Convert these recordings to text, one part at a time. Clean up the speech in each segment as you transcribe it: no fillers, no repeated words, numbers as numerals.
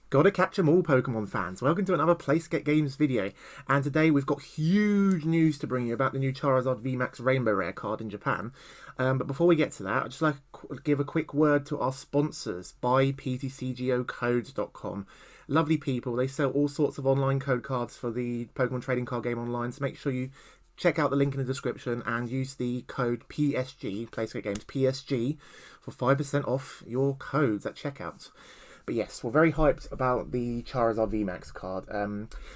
Gotta catch 'em all, Pokemon fans. Welcome to another PlaySkape Games video. And today we've got huge news to bring you about the new Charizard VMAX Rainbow Rare card in Japan. But before we get to that, I'd just like to give a quick word to our sponsors, buyptcgocodes.com. Lovely people. They sell all sorts of online code cards for the Pokemon trading card game online, so make sure you check out the link in the description and use the code PSG, PlaySkape Games PSG, for 5% off your codes at checkout. But yes, we're very hyped about the Charizard VMAX card.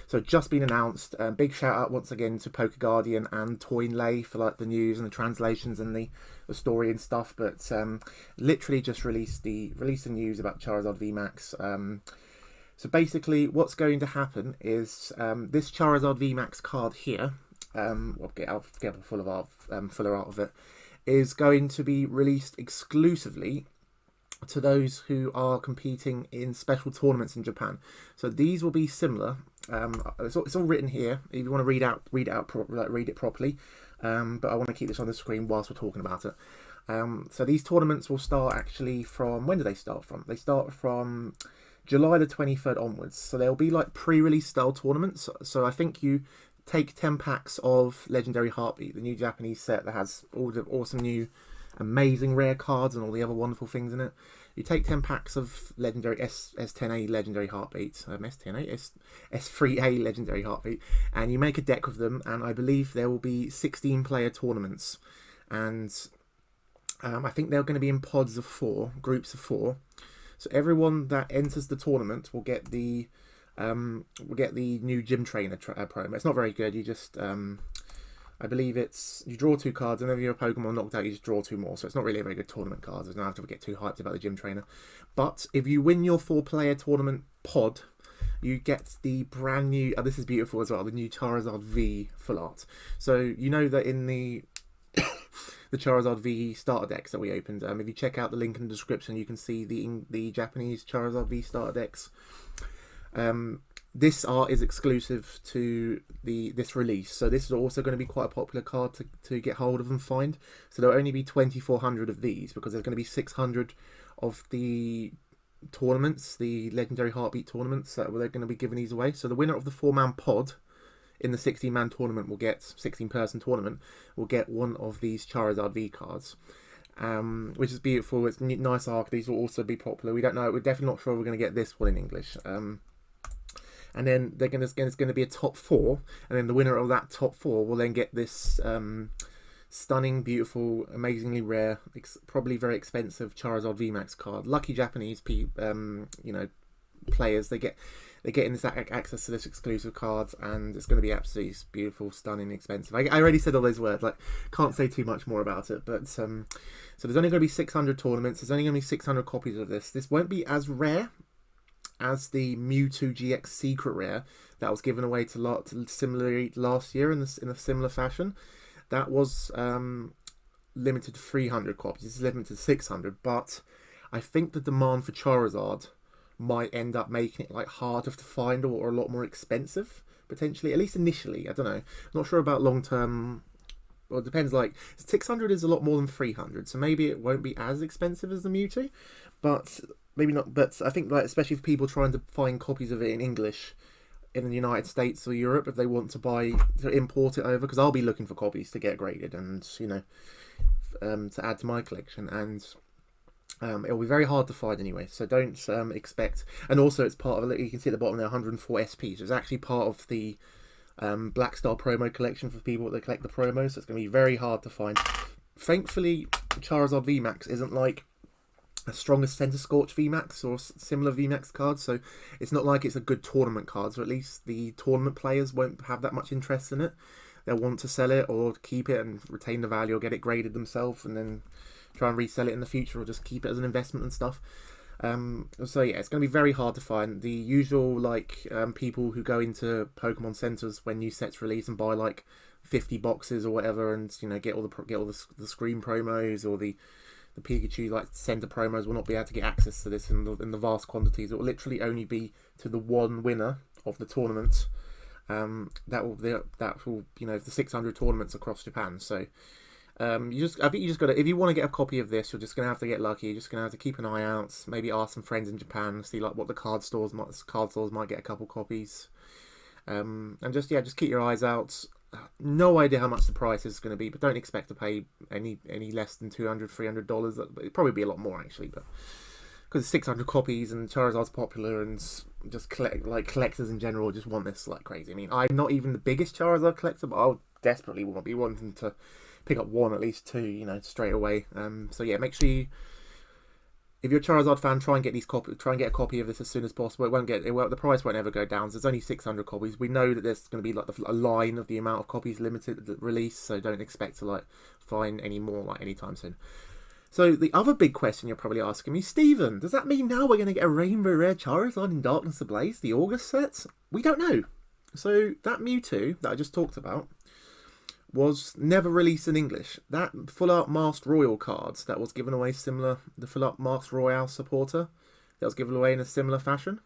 So just been announced. Big shout out once again to Poker Guardian and Toynlay for like the news and the translations and the story and stuff. But literally just released the news about Charizard VMAX. So basically, what's going to happen is this Charizard VMAX card here. I'll get a fuller art of it. Is going to be released exclusively to those who are competing in special tournaments in Japan. So these will be similar. It's all written here. If you want to read it properly. But I want to keep this on the screen whilst we're talking about it. So these tournaments will start actually from, when do they start from? They start from July the 23rd onwards. So they'll be like pre-release style tournaments. So I think you take 10 packs of Legendary Heartbeat, the new Japanese set that has all the awesome new amazing rare cards and all the other wonderful things in it. You take 10 packs of legendary S10A legendary Heartbeat, S3A legendary Heartbeat, and you make a deck of them, and I believe there will be 16 player tournaments, and I think they're going to be in pods of 4, groups of 4. So everyone that enters the tournament will get the new gym trainer promo. It's not very good. You just I believe you draw 2 cards, and whenever your Pokemon knocked out, you just draw 2 more. So it's not really a very good tournament card. There's no have to get too hyped about the gym trainer. But if you win your 4-player tournament pod, you get the brand new. Oh, this is beautiful as well. The new Charizard V full art. So you know that in the Charizard V starter decks that we opened. If you check out the link in the description, you can see the Japanese Charizard V starter decks. This art is exclusive to this release, so this is also going to be quite a popular card to get hold of and find. So there'll only be 2,400 of these because there's going to be 600 of the tournaments, the Legendary Heartbeat tournaments, that they're going to be giving these away. So the winner of the 4-man pod in the 16-man tournament will get 16-person tournament will get one of these Charizard V cards. Which is beautiful. It's nice art. These will also be popular. We don't know. We're definitely not sure we're going to get this one in English. And then it's going to be a top 4, and then the winner of that top 4 will then get this stunning, beautiful, amazingly rare, probably very expensive Charizard VMAX card. Lucky Japanese players, they get in this access to this exclusive cards, and it's going to be absolutely beautiful, stunning, expensive. I already said all those words. Like, can't say too much more about it. But so there's only going to be 600 tournaments. There's only going to be 600 copies of this. This won't be as rare as the Mewtwo GX Secret Rare that was given away to similarly last year in a similar fashion. That was limited to 300 copies. This is limited to 600, but I think the demand for Charizard might end up making it like harder to find or a lot more expensive, potentially, at least initially. I don't know. I'm not sure about long term. Well, it depends. Like, 600 is a lot more than 300, so maybe it won't be as expensive as the Mewtwo, but maybe not. But I think, like, especially for people trying to find copies of it in English in the United States or Europe, if they want to import it over, because I'll be looking for copies to get graded and to add to my collection, and it'll be very hard to find anyway. So don't expect. And also, it's part of. You can see at the bottom there, 104 SP. So it's actually part of the Black Star promo collection for people that collect the promos. So it's going to be very hard to find. Thankfully, Charizard VMAX isn't like as strong as Center Scorch VMAX or similar VMAX cards, so it's not like it's a good tournament card, so at least the tournament players won't have that much interest in it. They'll want to sell it or keep it and retain the value, or get it graded themselves and then try and resell it in the future, or just keep it as an investment and stuff. So yeah, it's going to be very hard to find. The usual people who go into Pokemon centers when new sets release and buy like 50 boxes or whatever, and get all the screen promos or the Pikachu center promos will not be able to get access to this in the vast quantities. It will literally only be to the one winner of the tournament. That will the 600 tournaments across Japan. So I think you just got to, if you want to get a copy of this, you're just gonna have to get lucky. You're just gonna have to keep an eye out. Maybe ask some friends in Japan, see like what the card stores might get a couple copies. And just keep your eyes out. No idea how much the price is going to be, but don't expect to pay any less than $200-$300. It'd probably be a lot more actually, but because it's 600 copies and Charizard's popular and just collectors in general just want this like crazy. I mean, I'm not even the biggest Charizard collector, but I'll desperately want to be wanting to pick up one, at least two, straight away. So yeah, make sure you, if you're a Charizard fan, try and get a copy of this as soon as possible. The price won't ever go down. So there's only 600 copies. We know that there's going to be like a line of the amount of copies limited release, so don't expect to like find any more like anytime soon. So the other big question you're probably asking me, Stephen, does that mean now we're going to get a Rainbow Rare Charizard in Darkness Ablaze, the August sets? We don't know. So that Mewtwo that I just talked about was never released in English. That Full Art Masked Royal cards that was given away similar, the Full Art Masked Royale supporter that was given away in a similar fashion,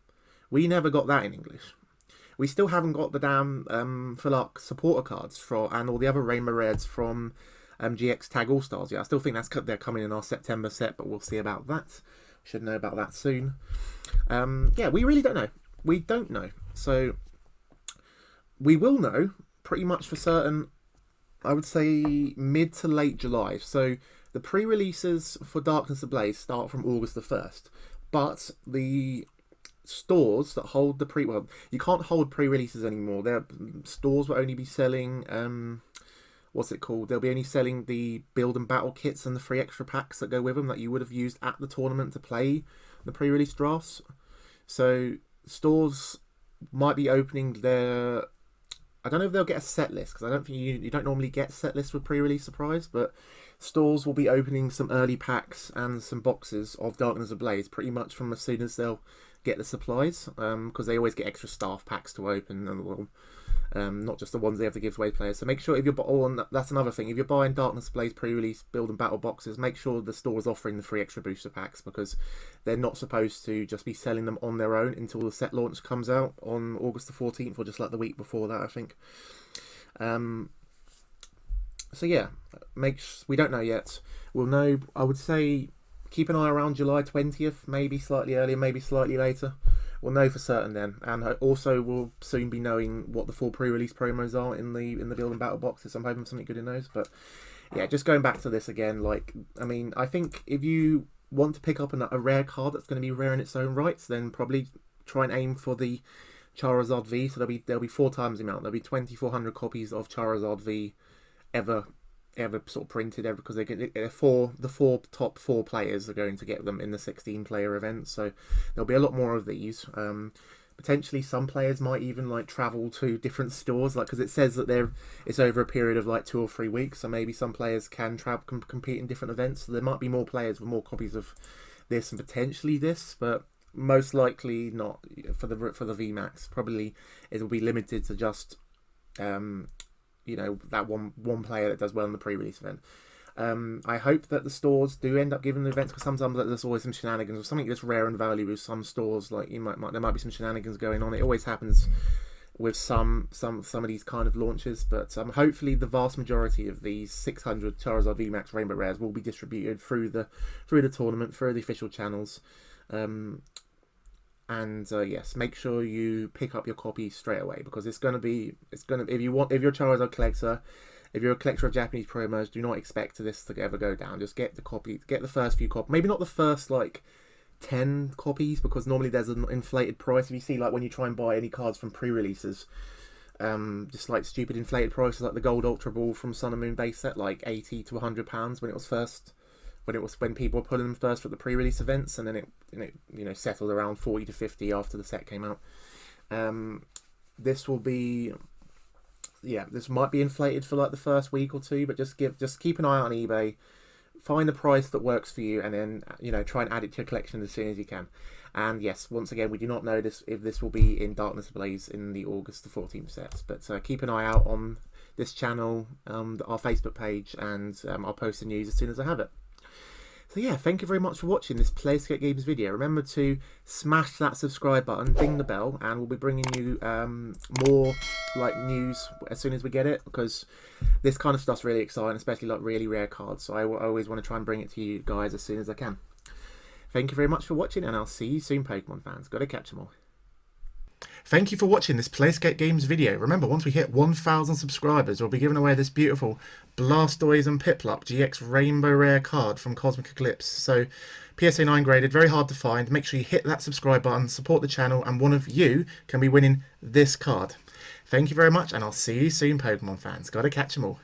we never got that in English. We still haven't got the damn Full Art supporter cards and all the other Rainbow Rares from GX Tag All Stars. Yeah, I still think they're coming in our September set, but we'll see about that. Should know about that soon. Yeah, we really don't know. We don't know. So we will know pretty much for certain, I would say mid to late July. So the pre-releases for Darkness Ablaze start from August the 1st. But the stores that hold the you can't hold pre-releases anymore. Their stores will only be selling, they'll be only selling the build and battle kits and the free extra packs that go with them that you would have used at the tournament to play the pre-release drafts. So stores might be opening their, I don't know if they'll get a set list, because I don't think you don't normally get set lists with pre-release surprise, but stores will be opening some early packs and some boxes of Darkness Ablaze pretty much from as soon as they'll get the supplies, because they always get extra staff packs to open, and not just the ones they have to give away to players. So make sure if you're that's another thing, if you're buying Darkness Ablaze pre-release build and battle boxes, make sure the store is offering the free extra booster packs, because they're not supposed to just be selling them on their own until the set launch comes out on August the 14th, or just like the week before that, I think. So yeah, we don't know yet. We'll know, I would say, keep an eye around July 20th, maybe slightly earlier, maybe slightly later. We'll know for certain then, and also we'll soon be knowing what the full pre-release promos are in the build and battle boxes. I'm hoping something good in those. But yeah, just going back to this again, I think if you want to pick up a rare card that's going to be rare in its own rights, then probably try and aim for the Charizard V. So there'll be 4 times the amount. There'll be 2,400 copies of Charizard V ever sort of printed, because the top 4 players are going to get them in the 16-player event, so there'll be a lot more of these. Potentially some players might even travel to different stores, because it says that it's over a period of 2 or 3 weeks, so maybe some players can compete in different events, so there might be more players with more copies of this and potentially this, but most likely not for the VMAX. Probably it will be limited to just that one player that does well in the pre-release event. I hope that the stores do end up giving the events, because sometimes there's always some shenanigans, or something that's rare and valuable with some stores. There might be some shenanigans going on. It always happens with some of these kind of launches, but hopefully the vast majority of these 600 Charizard VMAX Rainbow Rares will be distributed through the tournament, through the official channels. Yes, make sure you pick up your copy straight away, because if you're a Charizard collector, if you're a collector of Japanese promos, do not expect this to ever go down. Just get the first few copies. Maybe not the first 10 copies, because normally there's an inflated price. If you see when you try and buy any cards from pre-releases, just stupid inflated prices, like the Gold Ultra Ball from Sun and Moon base set, £80 to £100 when people were pulling them first for the pre-release events, and then it settled around 40 to 50 after the set came out. This might be inflated for the first week or two, but just keep an eye out on eBay, find the price that works for you, and then try and add it to your collection as soon as you can. And yes, once again, we do not know if this will be in Darkness Ablaze in the August the 14th sets, but keep an eye out on this channel, our Facebook page, and I'll post the news as soon as I have it. So yeah, thank you very much for watching this PlaySkape Games video. Remember to smash that subscribe button, ding the bell, and we'll be bringing you more like news as soon as we get it, because this kind of stuff's really exciting, especially like really rare cards. So I always want to try and bring it to you guys as soon as I can. Thank you very much for watching, and I'll see you soon, Pokemon fans. Gotta catch them all. Thank you for watching this PlaySkape Games video. Remember, once we hit 1,000 subscribers, we'll be giving away this beautiful Blastoise and Piplup GX Rainbow Rare card from Cosmic Eclipse. So, PSA 9 graded, very hard to find. Make sure you hit that subscribe button, support the channel, and one of you can be winning this card. Thank you very much, and I'll see you soon, Pokemon fans. Gotta catch them all.